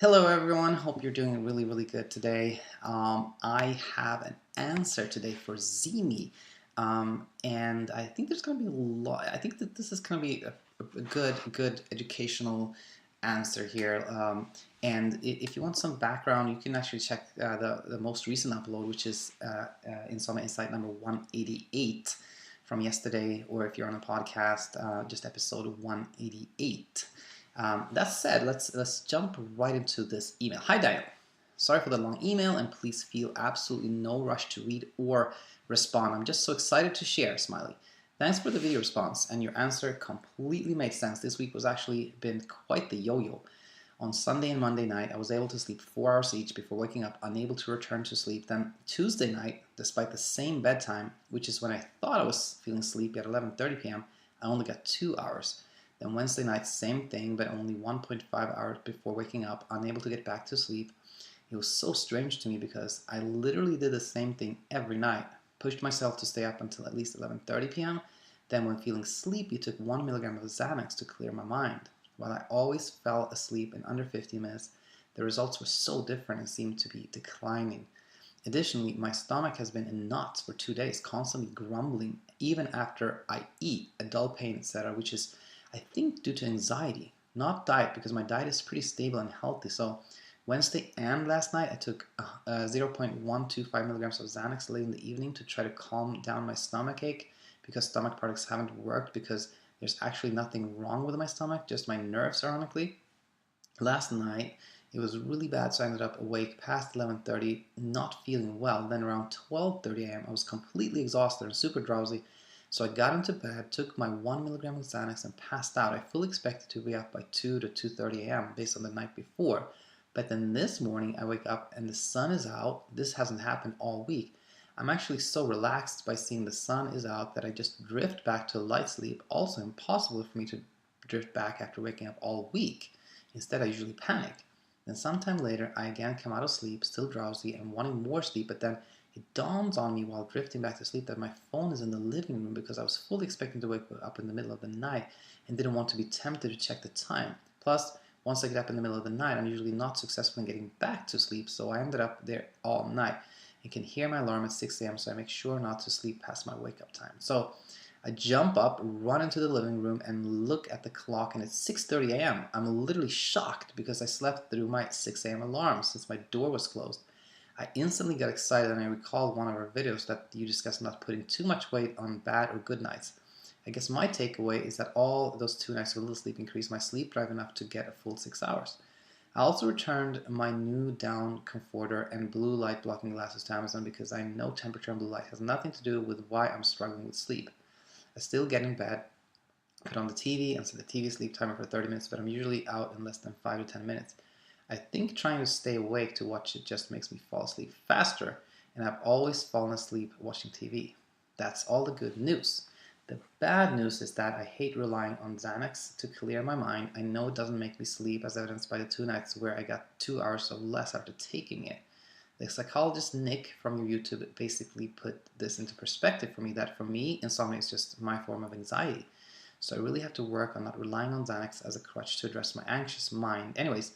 Hello everyone, hope you're doing really good today. I have an answer today for Zimi, and I think there's going to be a lot. I think that this is going to be a good educational answer here. And if you want some background, you can actually check the most recent upload, which is Insomnia Insight number 188 from yesterday, or if you're on a podcast, just episode 188. That said, let's jump right into this email. Hi Diane, sorry for the long email, and please feel absolutely no rush to read or respond. I'm just so excited to share. Smiley. Thanks for the video response, and your answer completely made sense. This week was actually been quite the yo-yo. On Sunday and Monday night, I was able to sleep 4 hours each before waking up, unable to return to sleep. Then Tuesday night, despite the same bedtime, which is when I thought I was feeling sleepy at 11:30 p.m., I only got 2 hours. Then Wednesday night, same thing, but only 1.5 hours before waking up, unable to get back to sleep. It was so strange to me because I literally did the same thing every night. Pushed myself to stay up until at least 11:30 p.m. Then when feeling sleepy, took 1 milligram of Xanax to clear my mind. While I always fell asleep in under 15 minutes, the results were so different and seemed to be declining. Additionally, my stomach has been in knots for 2 days, constantly grumbling, even after I eat, a dull pain, etc., which is, I think, due to anxiety, not diet, because my diet is pretty stable and healthy. So Wednesday and last night, I took 0.125 milligrams of Xanax late in the evening to try to calm down my stomach ache, because stomach products haven't worked, because there's actually nothing wrong with my stomach, just my nerves, ironically. Last night, it was really bad, so I ended up awake past 11:30, not feeling well. Then around 12:30 a.m., I was completely exhausted and super drowsy. So I got into bed, took my 1 milligram of Xanax, and passed out. I fully expected to be up by 2 to 2:30 a.m. based on the night before. But then this morning, I wake up and the sun is out. This hasn't happened all week. I'm actually so relaxed by seeing the sun is out that I just drift back to light sleep. Also impossible for me to drift back after waking up all week. Instead, I usually panic. Then sometime later, I again come out of sleep, still drowsy and wanting more sleep, but then it dawns on me while drifting back to sleep that my phone is in the living room, because I was fully expecting to wake up in the middle of the night and didn't want to be tempted to check the time. Plus, once I get up in the middle of the night, I'm usually not successful in getting back to sleep, so I ended up there all night and can hear my alarm at 6 a.m., so I make sure not to sleep past my wake up time. So I jump up, run into the living room, and look at the clock, and it's 6:30 a.m. I'm literally shocked because I slept through my 6 a.m. alarm since my door was closed. I instantly got excited, and I recalled one of our videos that you discussed not putting too much weight on bad or good nights. I guess my takeaway is that all those 2 nights of little sleep increased my sleep drive enough to get a full 6 hours. I also returned my new down comforter and blue light blocking glasses to Amazon because I know temperature and blue light has nothing to do with why I'm struggling with sleep. I still get in bed, put on the TV, and set the TV sleep timer for 30 minutes, but I'm usually out in less than 5 to 10 minutes. I think trying to stay awake to watch it just makes me fall asleep faster, and I've always fallen asleep watching TV. That's all the good news. The bad news is that I hate relying on Xanax to clear my mind. I know it doesn't make me sleep, as evidenced by the 2 nights where I got 2 hours or less after taking it. The psychologist Nick from your YouTube basically put this into perspective for me, that for me, insomnia is just my form of anxiety. So I really have to work on not relying on Xanax as a crutch to address my anxious mind. Anyways,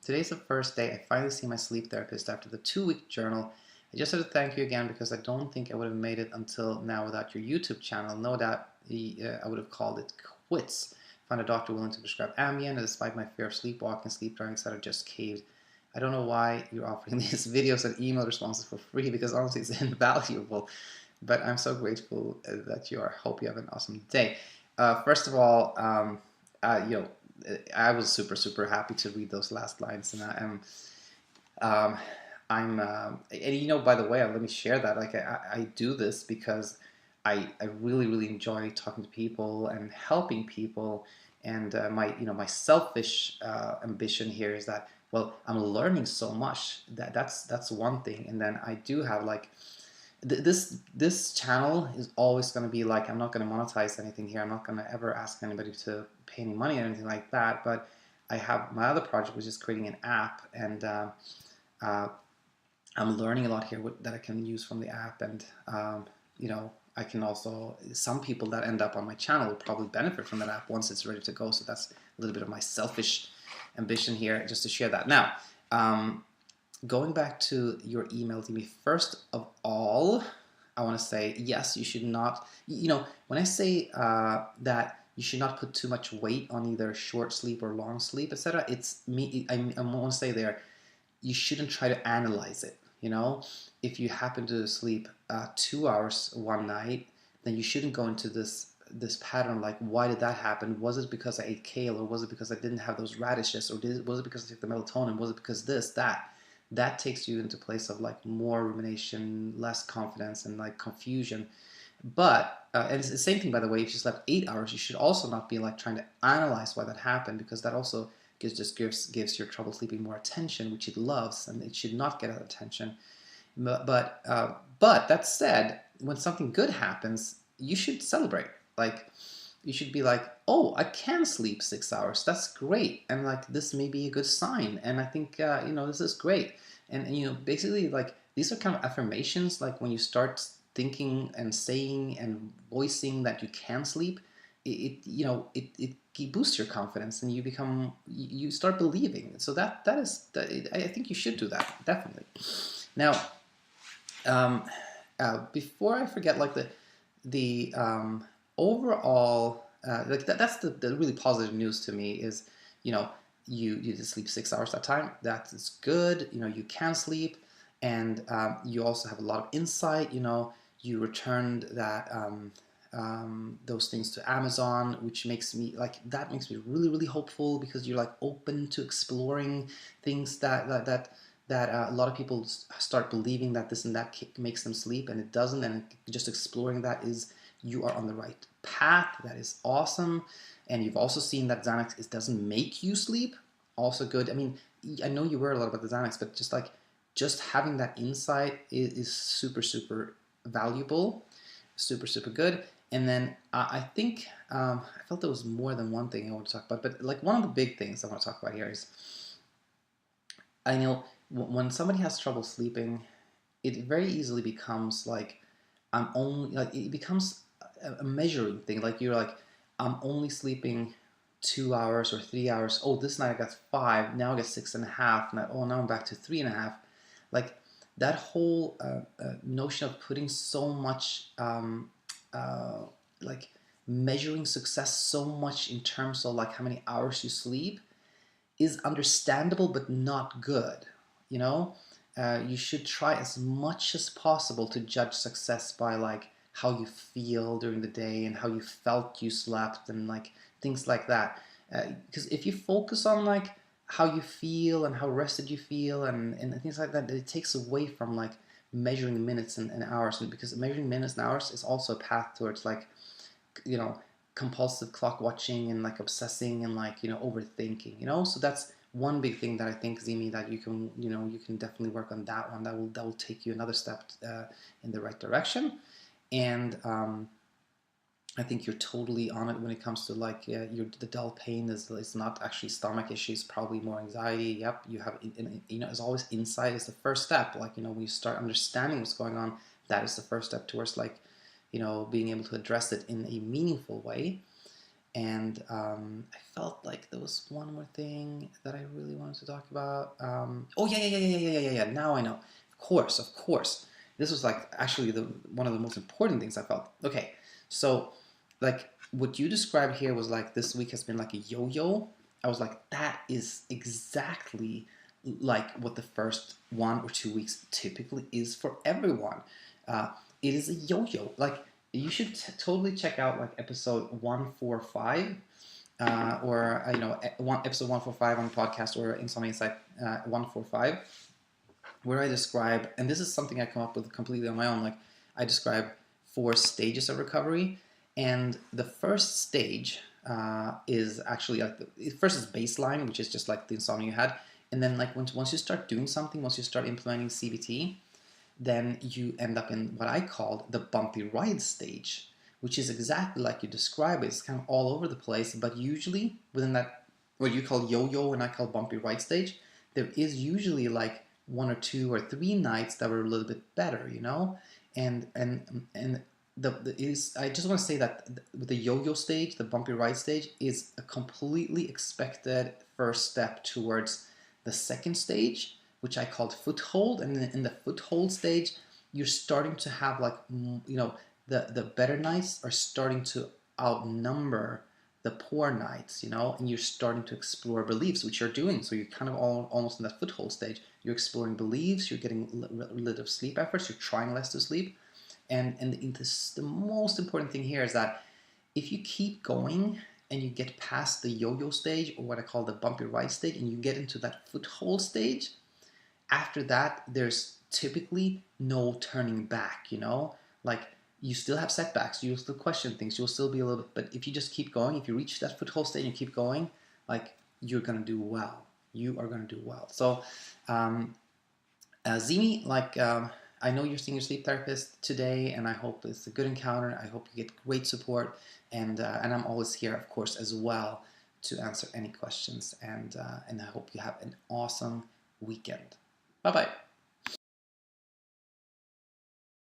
today's the first day I finally see my sleep therapist after the 2-week journal. I just have to thank you again because I don't think I would have made it until now without your YouTube channel. No doubt I would have called it quits. Found a doctor willing to prescribe Ambien, and despite my fear of sleepwalking, sleep driving, etc., just caved. I don't know why you're offering these videos and email responses for free, because honestly it's invaluable. But I'm so grateful that you are. Hope you have an awesome day. First of all, I was super happy to read those last lines, and um, and by the way, let me share that. Like I do this because I really enjoy talking to people and helping people, and my selfish ambition here is that, well, I'm learning so much that's one thing, and then I do have like this channel is always going to be like, I'm not going to monetize anything here. I'm not going to ever ask anybody to pay any money or anything like that. But I have my other project, which is creating an app, and I'm learning a lot here that I can use from the app, and I can also, some people that end up on my channel will probably benefit from that app once it's ready to go. So that's a little bit of my selfish ambition here just to share that. Now, going back to your email to me, first of all, I want to say, yes, you should not, when I say that you should not put too much weight on either short sleep or long sleep, etc., it's me, I want to say there, you shouldn't try to analyze it. If you happen to sleep 2 hours one night, then you shouldn't go into this pattern like, why did that happen? Was it because I ate kale, or was it because I didn't have those radishes, or was it because I took the melatonin? Was it because this, that? That takes you into a place of like more rumination, less confidence, and like confusion. But and it's the same thing, by the way. If you slept 8 hours, you should also not be like trying to analyze why that happened, because that also gives your trouble sleeping more attention, which it loves, and it should not get that attention. But that said, when something good happens, you should celebrate. Like, you should be like, oh, I can sleep 6 hours. That's great, and like this may be a good sign. And I think this is great. And basically, like, these are kind of affirmations. Like, when you start thinking and saying and voicing that you can sleep, it boosts your confidence, and you start believing. So I think you should do that, definitely. Now, before I forget, like the overall, like that's the really positive news to me is, you did sleep 6 hours that time. That is good. You can sleep, and you also have a lot of insight. You returned those things to Amazon, which makes me really, really hopeful, because you're like open to exploring things that a lot of people start believing that this and that makes them sleep, and it doesn't. And just exploring that is, you are on the right path. That is awesome. And you've also seen that Xanax doesn't make you sleep. Also good. I mean, I know you worry a lot about the Xanax, but just having that insight is super, super valuable, super, super good. And then I think I felt there was more than one thing I want to talk about, but like one of the big things I want to talk about here is, I know when somebody has trouble sleeping, it very easily becomes like, it becomes a measuring thing. Like, you're like, I'm only sleeping 2 hours or 3 hours. Oh, this night I got 5. Now I get 6.5. Now I'm back to 3.5. Like, that whole notion of putting so much, like, measuring success so much in terms of like how many hours you sleep, is understandable but not good. You should try as much as possible to judge success by like how you feel during the day, and how you felt you slept, and like things like that. Because if you focus on like how you feel and how rested you feel, and things like that, it takes away from like measuring minutes and hours. And because measuring minutes and hours is also a path towards like, compulsive clock watching, and like obsessing, and like overthinking. So that's one big thing that I think, Zimi, that you can definitely work on. That one, that will take you another step in the right direction. And I think you're totally on it when it comes to like, the dull pain is not actually stomach issues, probably more anxiety. Yep, you have, as always, insight is the first step. Like, when you start understanding what's going on, that is the first step towards like, being able to address it in a meaningful way. And I felt like there was one more thing that I really wanted to talk about. Oh, yeah. Now I know. Of course. This was like actually one of the most important things I felt. Okay, so like what you described here was like, this week has been like a yo-yo. I was like, that is exactly like what the first 1 or 2 weeks typically is for everyone. It is a yo-yo. Like, you should totally check out like episode 145, or episode 145 on the podcast, or Insomnia Insight 145, where I describe, and this is something I come up with completely on my own. Like, I describe 4 stages of recovery, and the first stage is actually like, first is baseline, which is just like the insomnia you had, and then like once you start doing something, once you start implementing CBT, then you end up in what I called the bumpy ride stage, which is exactly like you describe it. It's kind of all over the place, but usually within that, what you call yo-yo and I call bumpy ride stage, there is usually like 1 or 2 or 3 nights that were a little bit better, and I just want to say that the yo-yo stage, the bumpy ride stage, is a completely expected first step towards the second stage, which I called foothold. And in the foothold stage, you're starting to have like, the better nights are starting to outnumber the poor nights, and you're starting to explore beliefs, which you're doing. So you're kind of almost in that foothold stage. You're exploring beliefs, you're getting rid of sleep efforts, you're trying less to sleep. And the most important thing here is that if you keep going and you get past the yo-yo stage, or what I call the bumpy ride stage, and you get into that foothold stage, after that, there's typically no turning back, Like, you still have setbacks, you'll still question things, you'll still be a little bit, but if you just keep going, if you reach that foothold stage and you keep going, like, you're gonna do well. You are gonna do well. So, Zimi, I know you're seeing your sleep therapist today, and I hope it's a good encounter. I hope you get great support, and I'm always here, of course, as well to answer any questions. And I hope you have an awesome weekend. Bye bye.